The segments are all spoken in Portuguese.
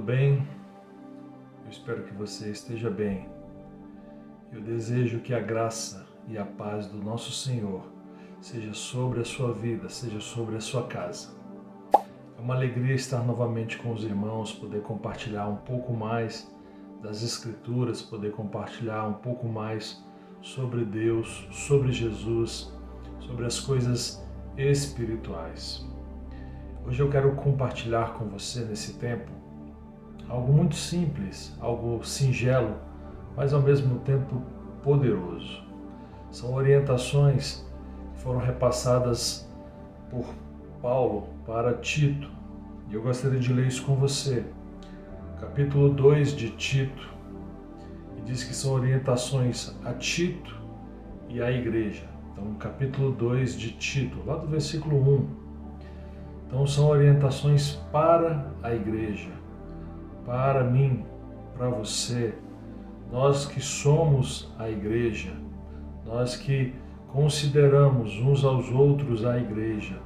bem? Eu espero que você esteja bem. Eu desejo que a graça e a paz do nosso Senhor seja sobre a sua vida, seja sobre a sua casa. É uma alegria estar novamente com os irmãos, poder compartilhar um pouco mais das Escrituras, poder compartilhar um pouco mais sobre Deus, sobre Jesus, sobre as coisas espirituais. Hoje eu quero compartilhar com você nesse tempo algo muito simples, algo singelo, mas ao mesmo tempo poderoso. São orientações que foram repassadas por Paulo para Tito. E eu gostaria de ler isso com você. Capítulo 2 de Tito. E diz que são orientações a Tito e à igreja. Então, capítulo 2 de Tito, lá do versículo 1. Então, são orientações para a igreja. Para mim, para você, nós que somos a igreja, nós que consideramos uns aos outros a igreja,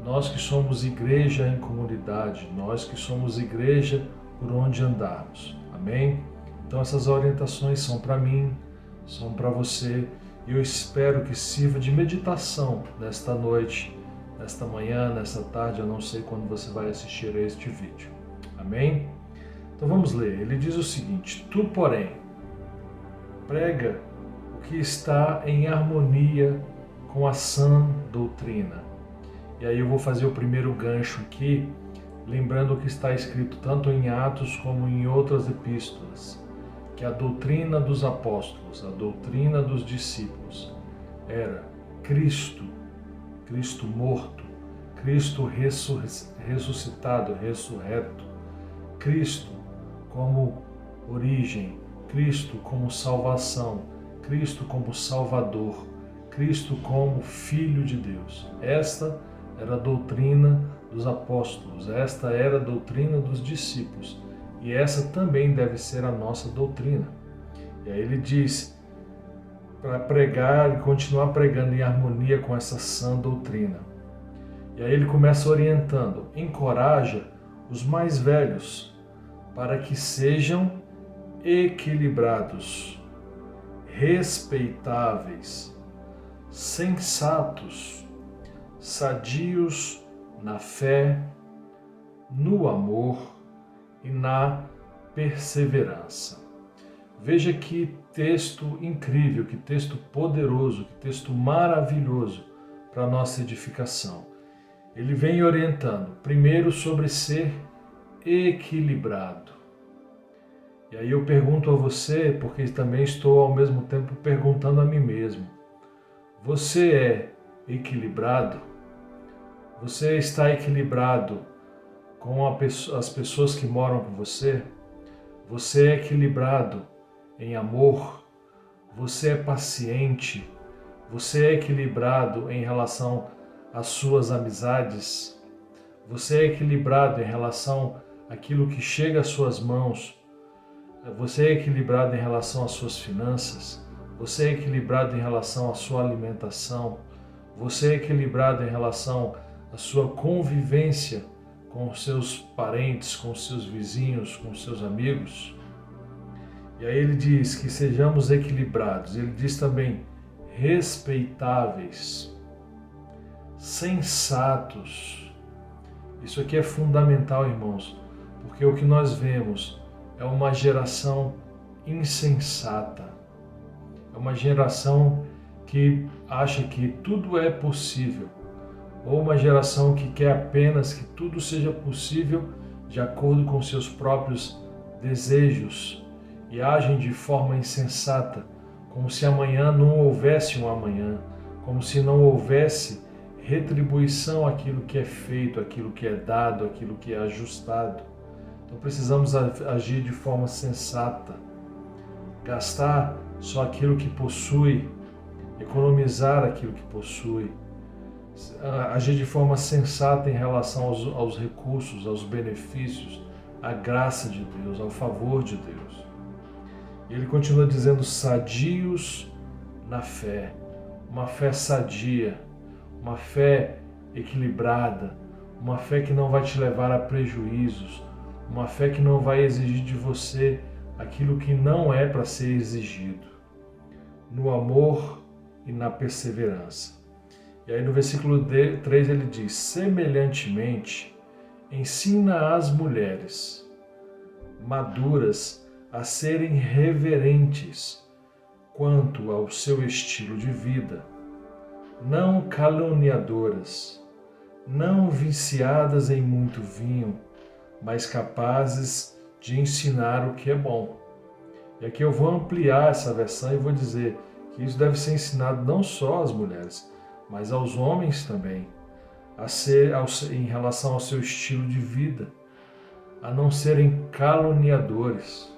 nós que somos igreja em comunidade, nós que somos igreja por onde andarmos. Amém? Então essas orientações são para mim, são para você, e eu espero que sirva de meditação nesta noite, nesta manhã, nesta tarde, eu não sei quando você vai assistir a este vídeo. Amém? Então vamos ler. Ele diz o seguinte: tu, porém, prega o que está em harmonia com a sã doutrina. E aí eu vou fazer o primeiro gancho aqui, lembrando o que está escrito tanto em Atos como em outras epístolas, que a doutrina dos apóstolos, a doutrina dos discípulos, era Cristo, Cristo morto, Cristo ressuscitado, ressurreto, Cristo como origem, Cristo como salvação, Cristo como Salvador, Cristo como Filho de Deus. Esta era a doutrina dos apóstolos, esta era a doutrina dos discípulos, e essa também deve ser a nossa doutrina. E aí ele diz para pregar e continuar pregando em harmonia com essa sã doutrina. E aí ele começa orientando: encoraja os mais velhos para que sejam equilibrados, respeitáveis, sensatos, sadios na fé, no amor e na perseverança. Veja que texto incrível, que texto poderoso, que texto maravilhoso para a nossa edificação. Ele vem orientando, primeiro, sobre ser equilibrado. E aí eu pergunto a você, porque também estou ao mesmo tempo perguntando a mim mesmo: você é equilibrado? Você está equilibrado com as pessoas que moram com você? Você é equilibrado em amor? Você é paciente? Você é equilibrado em relação às suas amizades? Você é equilibrado em relação àquilo que chega às suas mãos? Você é equilibrado em relação às suas finanças? Você é equilibrado em relação à sua alimentação? Você é equilibrado em relação à sua convivência com os seus parentes, com os seus vizinhos, com os seus amigos? E aí ele diz que sejamos equilibrados. Ele diz também respeitáveis, sensatos. Isso aqui é fundamental, irmãos, porque o que nós vemos é uma geração insensata. É uma geração que acha que tudo é possível. Ou uma geração que quer apenas que tudo seja possível de acordo com seus próprios desejos e agem de forma insensata, como se amanhã não houvesse um amanhã, como se não houvesse retribuição àquilo que é feito, àquilo que é dado, àquilo que é ajustado. Então precisamos agir de forma sensata, gastar só aquilo que possui, economizar aquilo que possui, agir de forma sensata em relação aos recursos, aos benefícios, à graça de Deus, ao favor de Deus. E ele continua dizendo: sadios na fé, uma fé sadia, uma fé equilibrada, uma fé que não vai te levar a prejuízos, uma fé que não vai exigir de você aquilo que não é para ser exigido, no amor e na perseverança. E aí no versículo 3 ele diz: semelhantemente, ensina as mulheres maduras a serem reverentes quanto ao seu estilo de vida, não caluniadoras, não viciadas em muito vinho, mas capazes de ensinar o que é bom. E aqui eu vou ampliar essa versão e vou dizer que isso deve ser ensinado não só às mulheres, mas aos homens também, em relação ao seu estilo de vida, a não serem caluniadores,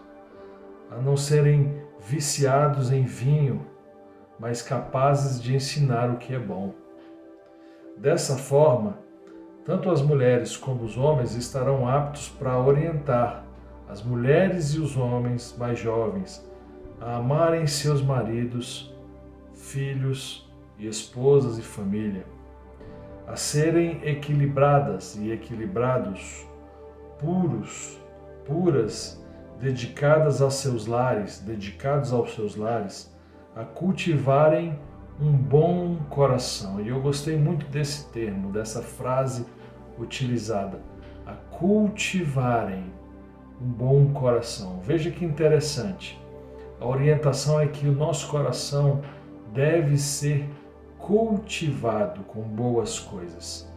a não serem viciados em vinho, mas capazes de ensinar o que é bom. Dessa forma, tanto as mulheres como os homens estarão aptos para orientar as mulheres e os homens mais jovens a amarem seus maridos, filhos e esposas e família, a serem equilibradas e equilibrados, puras, dedicados aos seus lares, a cultivarem um bom coração. E eu gostei muito desse termo, dessa frase utilizada, a cultivarem um bom coração. Veja que interessante. A orientação é que o nosso coração deve ser cultivado com boas coisas,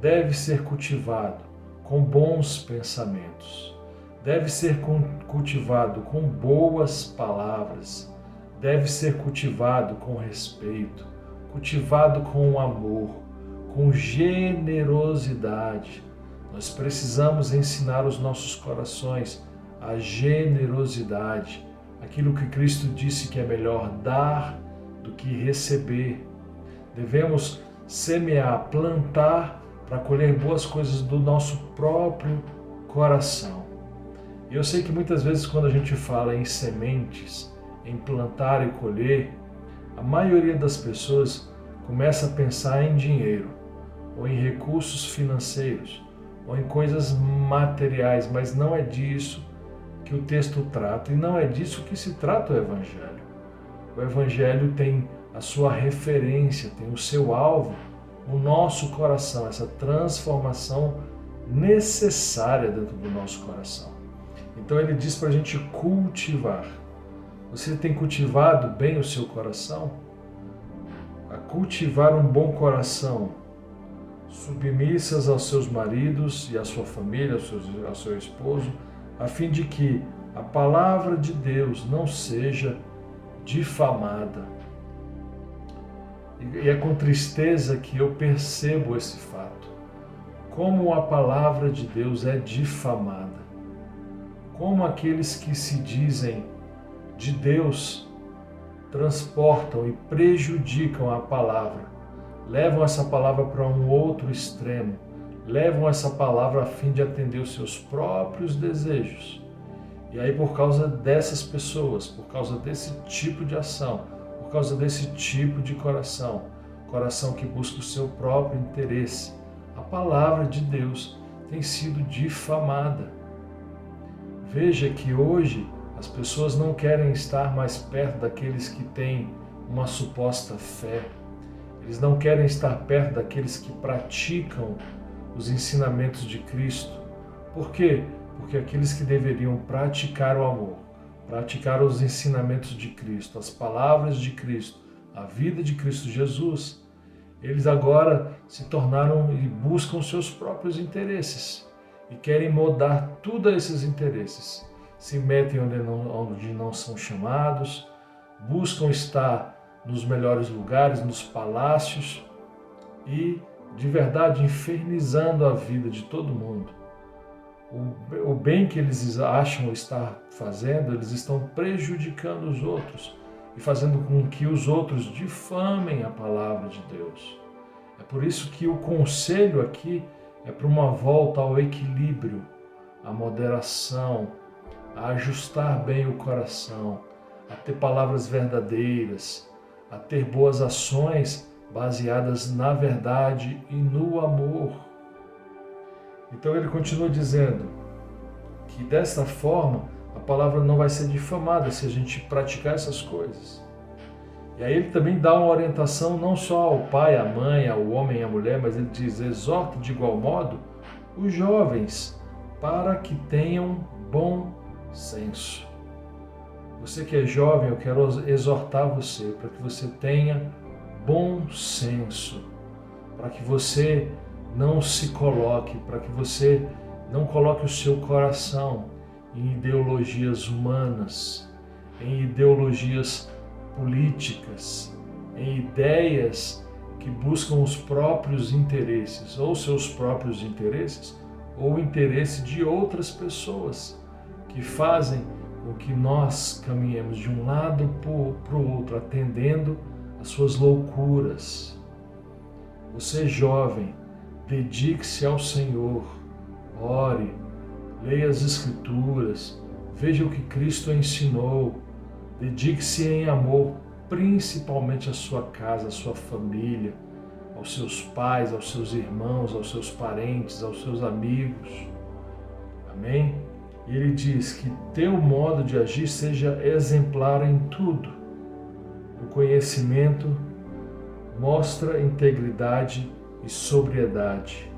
deve ser cultivado com bons pensamentos, deve ser cultivado com boas palavras, deve ser cultivado com respeito, cultivado com amor, com generosidade. Nós precisamos ensinar os nossos corações a generosidade, aquilo que Cristo disse que é melhor dar do que receber. Devemos semear, plantar para colher boas coisas do nosso próprio coração. E eu sei que muitas vezes quando a gente fala em sementes, em plantar e colher, a maioria das pessoas começa a pensar em dinheiro, ou em recursos financeiros, ou em coisas materiais, mas não é disso que o texto trata, e não é disso que se trata o Evangelho. O Evangelho tem a sua referência, tem o seu alvo, o nosso coração, essa transformação necessária dentro do nosso coração. Então ele diz para a gente cultivar. Você tem cultivado bem o seu coração? A cultivar um bom coração, submissas aos seus maridos e à sua família, ao seu esposo, a fim de que a palavra de Deus não seja difamada. E é com tristeza que eu percebo esse fato. Como a palavra de Deus é difamada. Como aqueles que se dizem de Deus transportam e prejudicam a palavra, levam essa palavra para um outro extremo, levam essa palavra a fim de atender os seus próprios desejos. E aí, por causa dessas pessoas, por causa desse tipo de ação, por causa desse tipo de coração que busca o seu próprio interesse, a palavra de Deus tem sido difamada. Veja que hoje as pessoas não querem estar mais perto daqueles que têm uma suposta fé. Eles não querem estar perto daqueles que praticam os ensinamentos de Cristo. Por quê? Porque aqueles que deveriam praticar o amor, praticar os ensinamentos de Cristo, as palavras de Cristo, a vida de Cristo Jesus, eles agora se tornaram e buscam seus próprios interesses e querem mudar tudo a esses interesses. Se metem onde não são chamados, buscam estar nos melhores lugares, nos palácios e, de verdade, infernizando a vida de todo mundo. O bem que eles acham estar fazendo, eles estão prejudicando os outros e fazendo com que os outros difamem a palavra de Deus. É por isso que o conselho aqui é para uma volta ao equilíbrio, à moderação, a ajustar bem o coração, a ter palavras verdadeiras, a ter boas ações baseadas na verdade e no amor. Então ele continua dizendo, que desta forma a palavra não vai ser difamada se a gente praticar essas coisas. E aí ele também dá uma orientação não só ao pai, à mãe, ao homem e à mulher, mas ele diz: exorta de igual modo os jovens para que tenham bom senso. Você que é jovem, eu quero exortar você para que você tenha bom senso, para que você não se coloque, para que você não coloque o seu coração em ideologias humanas, em ideologias políticas, em ideias que buscam os próprios interesses, ou seus próprios interesses, ou o interesse de outras pessoas, que fazem com que nós caminhemos de um lado para o outro, atendendo às suas loucuras. Você jovem, dedique-se ao Senhor, ore, leia as Escrituras, veja o que Cristo ensinou, dedique-se em amor, principalmente à sua casa, à sua família, aos seus pais, aos seus irmãos, aos seus parentes, aos seus amigos. Amém? E ele diz que teu modo de agir seja exemplar em tudo. O conhecimento mostra integridade e sobriedade,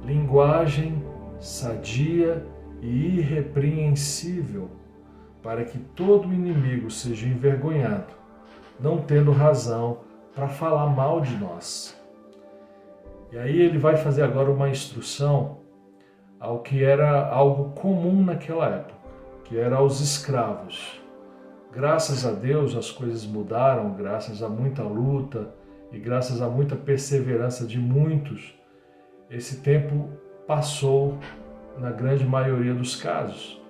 linguagem sadia e irrepreensível, para que todo inimigo seja envergonhado, não tendo razão para falar mal de nós. E aí ele vai fazer agora uma instrução ao que era algo comum naquela época, que era aos escravos. Graças a Deus as coisas mudaram, graças a muita luta e graças a muita perseverança de muitos, esse tempo passou na grande maioria dos casos.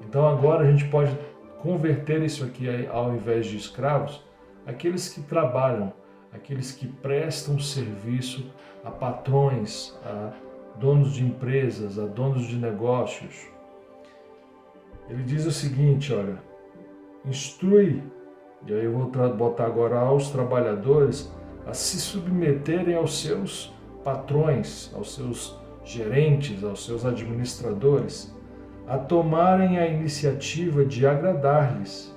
Então agora a gente pode converter isso aqui, ao invés de escravos, aqueles que trabalham, aqueles que prestam serviço a patrões, a donos de empresas, a donos de negócios. Ele diz o seguinte, olha, instrui, e aí eu vou botar agora aos trabalhadores, a se submeterem aos seus patrões, aos seus gerentes, aos seus administradores, a tomarem a iniciativa de agradar-lhes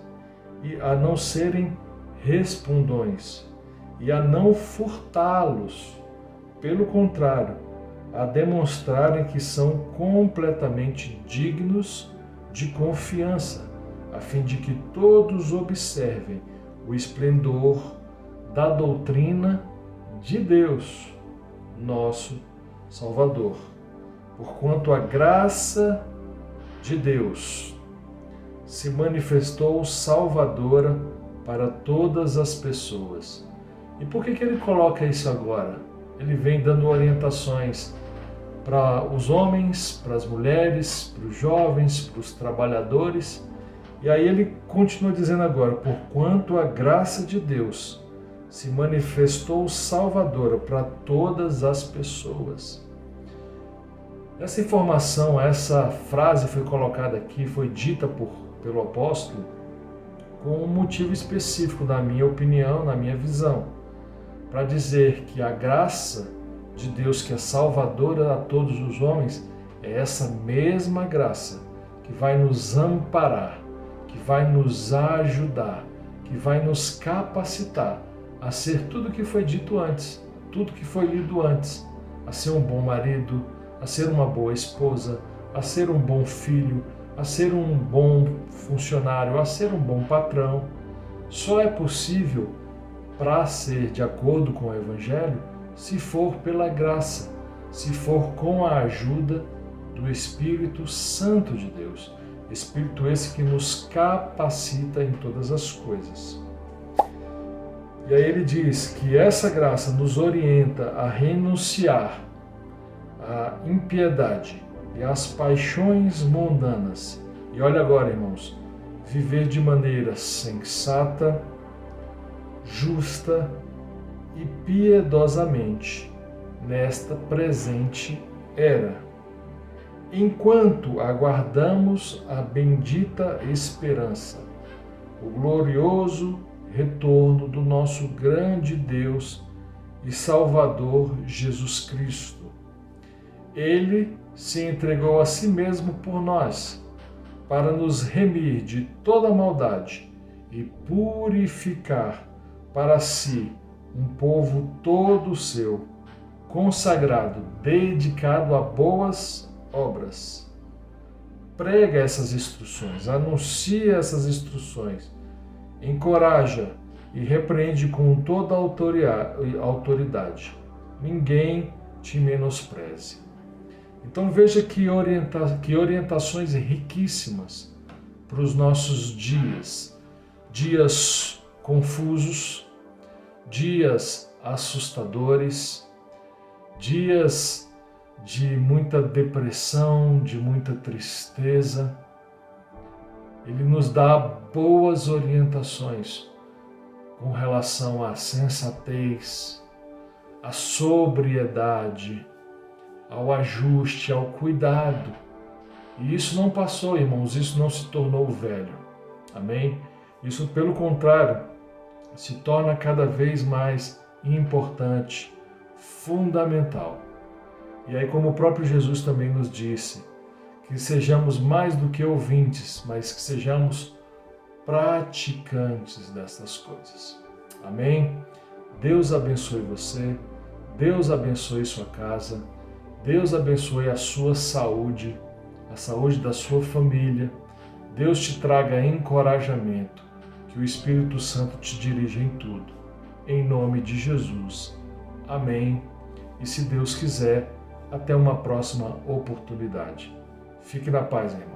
e a não serem respondões e a não furtá-los. Pelo contrário, a demonstrarem que são completamente dignos de confiança, a fim de que todos observem o esplendor da doutrina de Deus, nosso Salvador. Porquanto a graça de Deus se manifestou salvadora para todas as pessoas. E por que ele coloca isso agora? Ele vem dando orientações para os homens, para as mulheres, para os jovens, para os trabalhadores. E aí ele continua dizendo agora, porquanto a graça de Deus se manifestou salvadora para todas as pessoas. Essa informação, essa frase foi colocada aqui, foi dita pelo apóstolo com um motivo específico, na minha opinião, na minha visão, para dizer que a graça de Deus, que é salvadora a todos os homens, é essa mesma graça que vai nos amparar, que vai nos ajudar, que vai nos capacitar a ser tudo que foi dito antes, tudo que foi lido antes, a ser um bom marido, a ser uma boa esposa, a ser um bom filho, a ser um bom funcionário, a ser um bom patrão. Só é possível para ser de acordo com o Evangelho se for pela graça, se for com a ajuda do Espírito Santo de Deus. Espírito esse que nos capacita em todas as coisas. E aí ele diz que essa graça nos orienta a renunciar à impiedade e às paixões mundanas. E olha agora, irmãos, viver de maneira sensata, justa e piedosamente nesta presente era, enquanto aguardamos a bendita esperança, o glorioso retorno do nosso grande Deus e Salvador Jesus Cristo. Ele se entregou a si mesmo por nós, para nos remir de toda maldade e purificar para si um povo todo seu, consagrado, dedicado a boas obras. Prega essas instruções, anuncia essas instruções, encoraja e repreende com toda a autoridade. Ninguém te menospreze. Então veja que orientações riquíssimas para os nossos dias. Dias confusos, dias assustadores, dias de muita depressão, de muita tristeza. Ele nos dá boas orientações com relação à sensatez, à sobriedade, ao ajuste, ao cuidado. E isso não passou, irmãos, isso não se tornou velho. Amém? Isso, pelo contrário, se torna cada vez mais importante, fundamental. E aí, como o próprio Jesus também nos disse, que sejamos mais do que ouvintes, mas que sejamos praticantes dessas coisas. Amém? Deus abençoe você, Deus abençoe sua casa, Deus abençoe a sua saúde, a saúde da sua família. Deus te traga encorajamento, que o Espírito Santo te dirija em tudo. Em nome de Jesus. Amém. E se Deus quiser, até uma próxima oportunidade. Fique na paz, irmão.